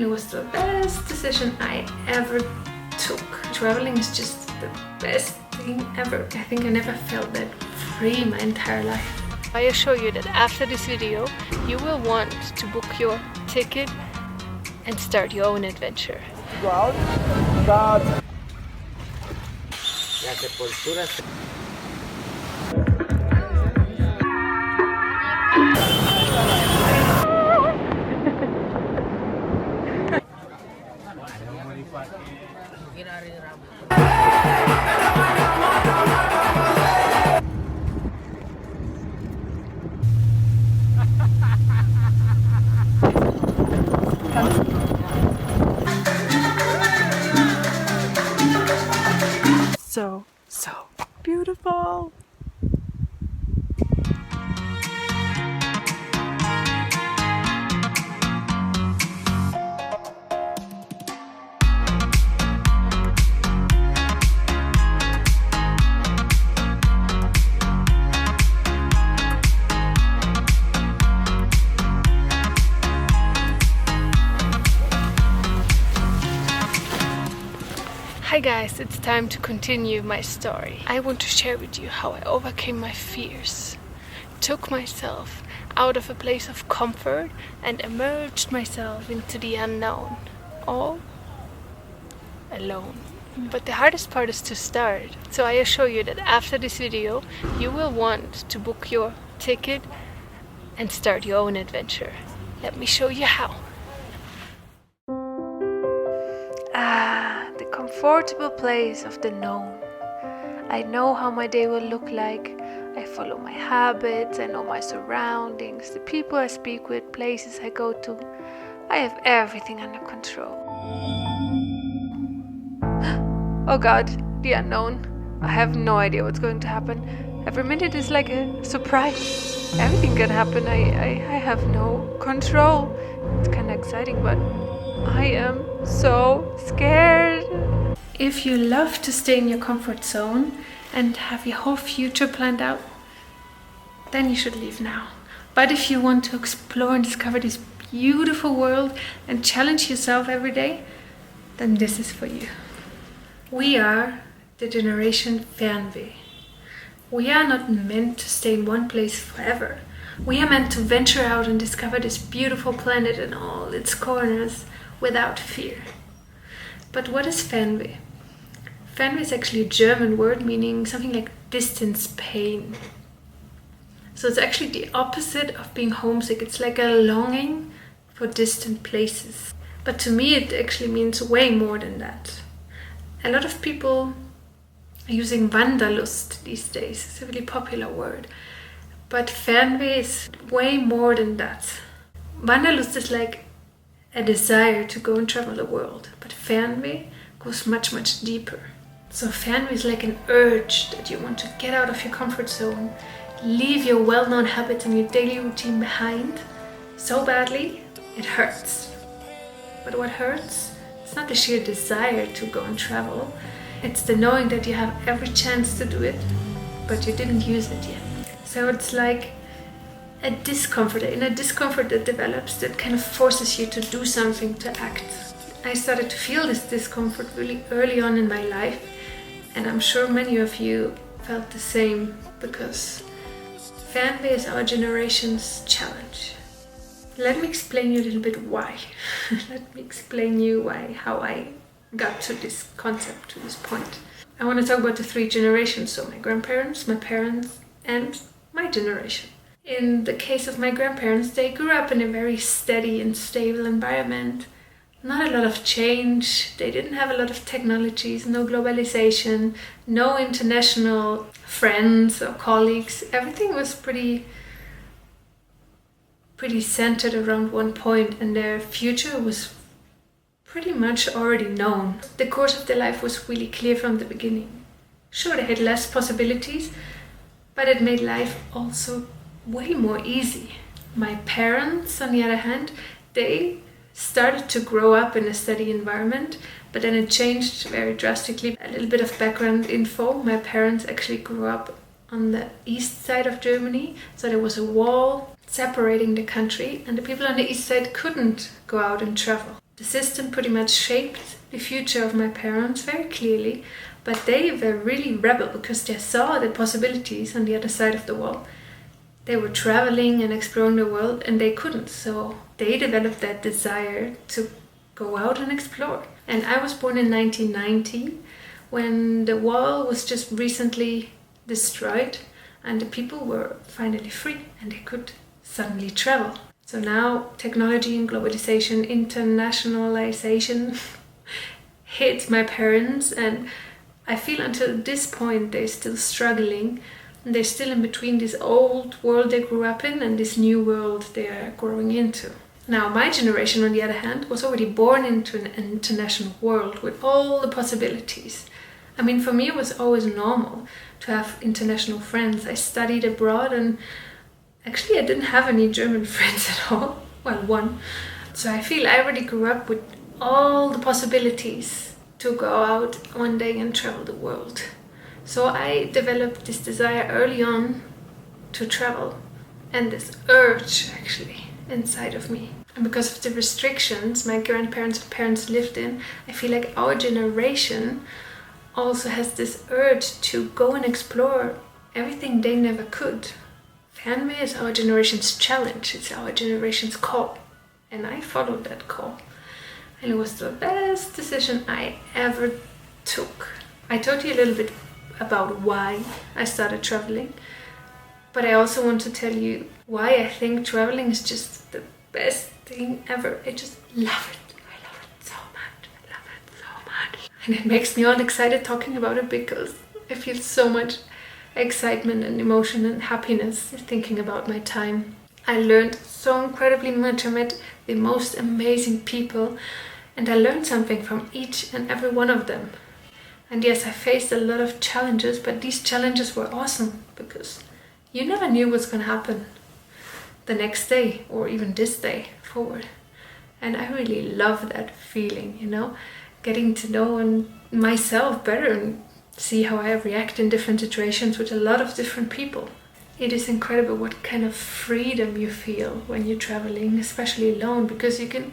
It was the best decision I ever took. Traveling is just the best thing ever. I think I never felt that free my entire life. I assure you that after this video, you will want to book your ticket and start your own adventure. So beautiful. Hi guys, it's time to continue my story. I want to share with you how I overcame my fears, took myself out of a place of comfort and emerged myself into the unknown, all alone. But the hardest part is to start. So I assure you that after this video, you will want to book your ticket and start your own adventure. Let me show you how. The comfortable place of the known. I know how my day will look like. I follow my habits, I know my surroundings, the people I speak with, places I go to. I have everything under control. Oh God, the unknown. I have no idea what's going to happen. Every minute is like a surprise. Everything can happen. I have no control. It's kind of exciting, but I am so scared. If you love to stay in your comfort zone and have your whole future planned out, then you should leave now. But if you want to explore and discover this beautiful world and challenge yourself every day, then this is for you. We are the Generation Fernweh. We are not meant to stay in one place forever. We are meant to venture out and discover this beautiful planet and all its corners without fear. But what is Fernweh? Fernweh is actually a German word meaning something like distance pain. So it's actually the opposite of being homesick. It's like a longing for distant places. But to me it actually means way more than that. A lot of people are using Wanderlust these days. It's a really popular word. But Fernweh is way more than that. Wanderlust is like a desire to go and travel the world. But Fernweh goes much, much deeper. So Fernweh is like an urge that you want to get out of your comfort zone, leave your well-known habits and your daily routine behind so badly it hurts. But what hurts? It's not the sheer desire to go and travel. It's the knowing that you have every chance to do it, but you didn't use it yet. So it's like a discomfort, in a discomfort that develops that kind of forces you to do something, to act. I started to feel this discomfort really early on in my life, and I'm sure many of you felt the same, because Fernweh is our generation's challenge. Let me explain you a little bit why. Let me explain you how I got to this concept, to this point. I want to talk about the three generations, so my grandparents, my parents, and my generation. In the case of my grandparents, they grew up in a very steady and stable environment. Not a lot of change. They didn't have a lot of technologies, no globalization, no international friends or colleagues. Everything was pretty centered around one point, and their future was pretty much already known. The course of their life was really clear from the beginning. Sure, they had less possibilities, but it made life also way more easy. My parents, on the other hand, they started to grow up in a steady environment, but then it changed very drastically. A little bit of background info. My parents actually grew up on the east side of Germany, so there was a wall separating the country, and the people on the east side couldn't go out and travel. The system pretty much shaped the future of my parents very clearly, but they were really rebel because they saw the possibilities on the other side of the wall. They were traveling and exploring the world and they couldn't, so they developed that desire to go out and explore. And I was born in 1990 when the wall was just recently destroyed and the people were finally free and they could suddenly travel. So now technology and globalization, internationalization hit my parents, and I feel until this point they're still struggling. And they're still in between this old world they grew up in and this new world they're growing into. Now, my generation, on the other hand, was already born into an international world with all the possibilities. I mean, for me, it was always normal to have international friends. I studied abroad and actually I didn't have any German friends at all. Well, one. So I feel I already grew up with all the possibilities to go out one day and travel the world. So I developed this desire early on to travel and this urge actually inside of me. And because of the restrictions my grandparents and parents lived in, I feel like our generation also has this urge to go and explore everything they never could. Fernweh is our generation's challenge, it's our generation's call. And I followed that call. And it was the best decision I ever took. I told you a little bit about why I started traveling, but I also want to tell you why I think traveling is just the best thing ever. I just love it. I love it so much. I love it so much. And it makes me all excited talking about it because I feel so much excitement and emotion and happiness thinking about my time. I learned so incredibly much. I met the most amazing people and I learned something from each and every one of them. And yes, I faced a lot of challenges, but these challenges were awesome because you never knew what's going to happen the next day or even this day forward. And I really love that feeling, you know, getting to know myself better and see how I react in different situations with a lot of different people. It is incredible what kind of freedom you feel when you're traveling, especially alone, because you can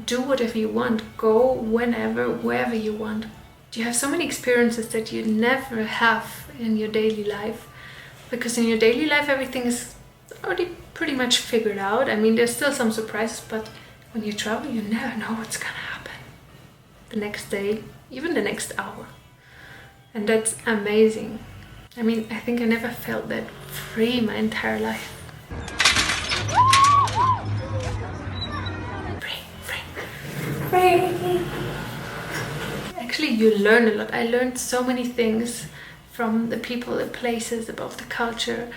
do whatever you want, go whenever, wherever you want. You have so many experiences that you never have in your daily life, because in your daily life everything is already pretty much figured out. I mean, there's still some surprises, but when you travel you never know what's gonna happen the next day, even the next hour. And that's amazing. I mean, I think I never felt that free my entire life. Free. Actually, you learn a lot. I learned so many things from the people, the places, about the culture.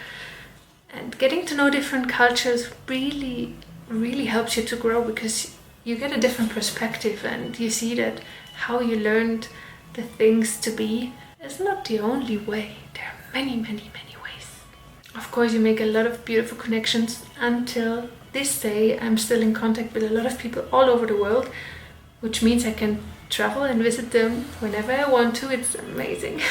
And getting to know different cultures really, really helps you to grow because you get a different perspective and you see that how you learned the things to be is not the only way. There are many, many, many ways. Of course, you make a lot of beautiful connections. Until this day, I'm still in contact with a lot of people all over the world, which means I can travel and visit them whenever I want to. It's amazing.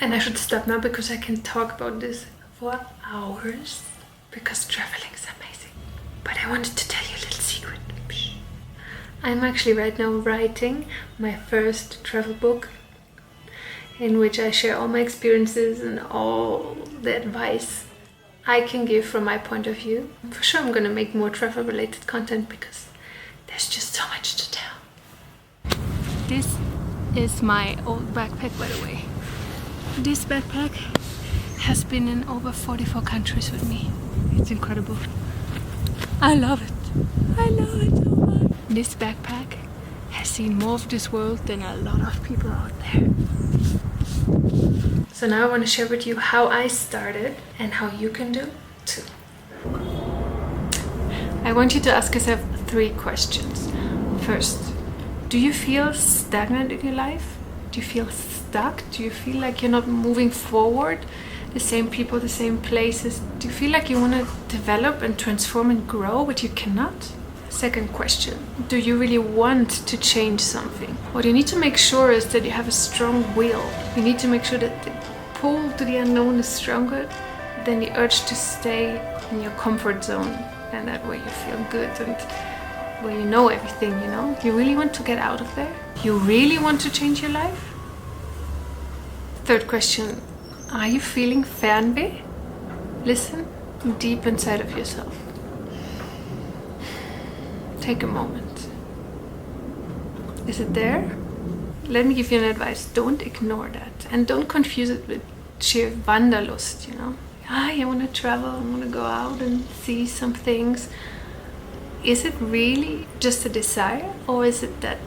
And I should stop now because I can talk about this for hours because traveling is amazing. But I wanted to tell you a little secret. I'm actually right now writing my first travel book in which I share all my experiences and all the advice I can give from my point of view. For sure I'm gonna make more travel related content because there's just so much to tell. This is my old backpack, by the way. This backpack has been in over 44 countries with me. It's incredible. I love it. I love it so much. This backpack has seen more of this world than a lot of people out there. So now I want to share with you how I started and how you can do too. I want you to ask yourself 3 questions. First, do you feel stagnant in your life? Do you feel stuck? Do you feel like you're not moving forward? The same people, the same places. Do you feel like you want to develop and transform and grow, but you cannot? Second question, do you really want to change something? What you need to make sure is that you have a strong will. You need to make sure that the pull to the unknown is stronger than the urge to stay in your comfort zone. And that way you feel good and where you know everything, you know? You really want to get out of there? You really want to change your life? Third question, are you feeling Fernweh? Listen deep inside of yourself. Take a moment. Is it there? Let me give you an advice. Don't ignore that. And don't confuse it with sheer Wanderlust, you know? I want to travel, I want to go out and see some things. Is it really just a desire? Or is it that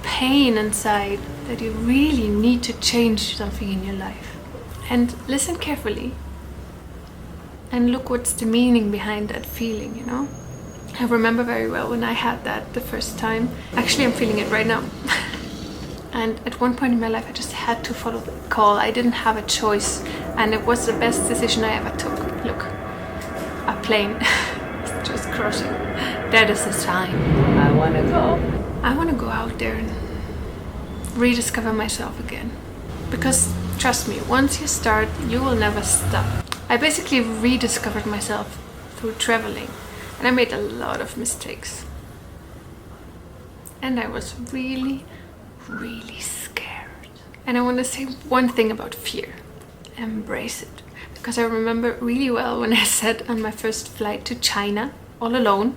pain inside that you really need to change something in your life? And listen carefully. And look what's the meaning behind that feeling, you know? I remember very well when I had that the first time. Actually, I'm feeling it right now. And at one point in my life, I just had to follow the call. I didn't have a choice. And it was the best decision I ever took. Look, a plane is just crossing. That is a sign. I want to go. I want to go out there and rediscover myself again. Because trust me, once you start, you will never stop. I basically rediscovered myself through traveling. And I made a lot of mistakes. And I was really scared. And I want to say one thing about fear. Embrace it. Because I remember really well when I sat on my first flight to China, all alone.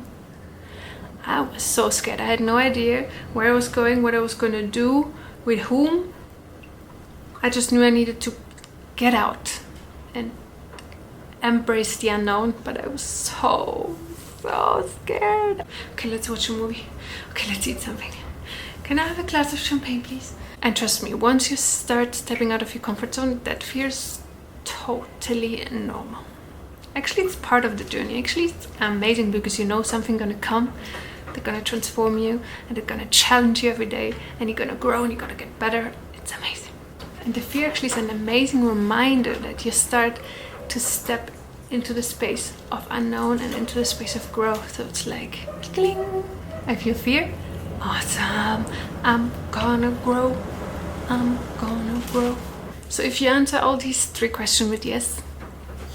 I was so scared. I had no idea where I was going, what I was going to do, with whom. I just knew I needed to get out and embrace the unknown. But I was so scared. Okay, let's watch a movie. Okay, let's eat something. Can I have a glass of champagne, please? And trust me, once you start stepping out of your comfort zone, that fear's totally normal. Actually, it's part of the journey. Actually, it's amazing because you know something's gonna come. They're gonna transform you and they're gonna challenge you every day and you're gonna grow and you're gonna get better. It's amazing. And the fear actually is an amazing reminder that you start to step into the space of unknown and into the space of growth. So it's like, cling. I feel fear. Awesome. I'm gonna grow. I'm gonna grow. So if you answer all these 3 questions with yes,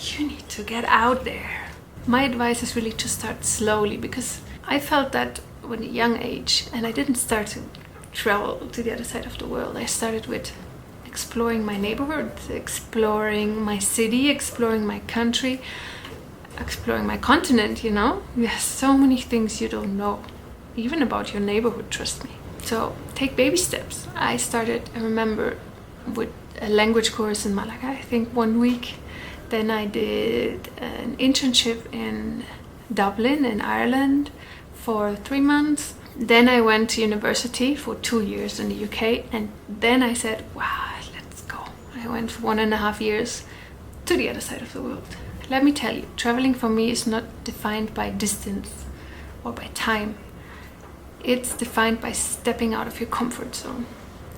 you need to get out there. My advice is really to start slowly because I felt that when a young age, and I didn't start to travel to the other side of the world. I started with exploring my neighborhood, exploring my city, exploring my country, exploring my continent, you know? There's so many things you don't know, even about your neighborhood, trust me. So take baby steps. I remember, with a language course in Malaga, I think 1 week. Then I did an internship in Dublin in Ireland for 3 months. Then I went to university for 2 years in the UK, and then I said, wow, let's go. I went for 1.5 years to the other side of the world. Let me tell you, traveling for me is not defined by distance or by time. It's defined by stepping out of your comfort zone.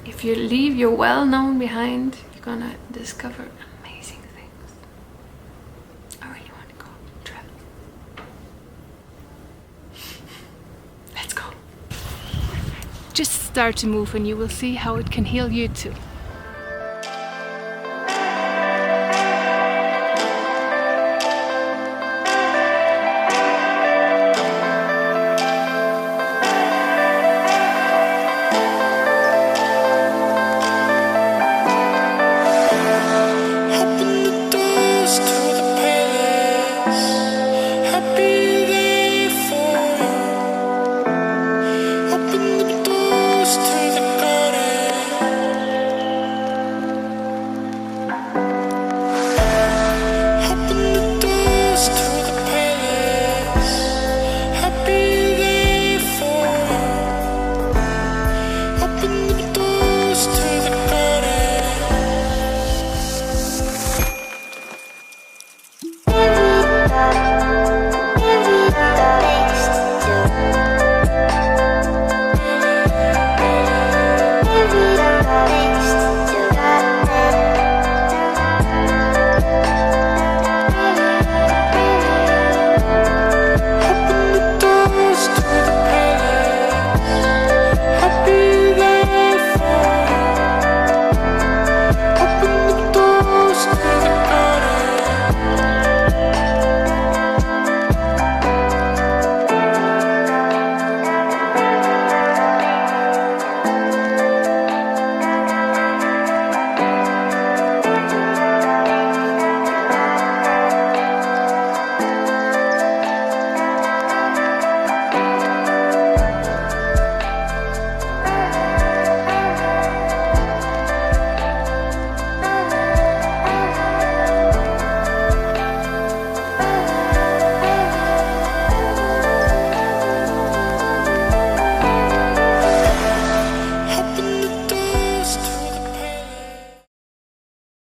If you leave your well-known behind, you're gonna discover amazing things. I really want to go travel. Let's go. Just start to move and you will see how it can heal you too.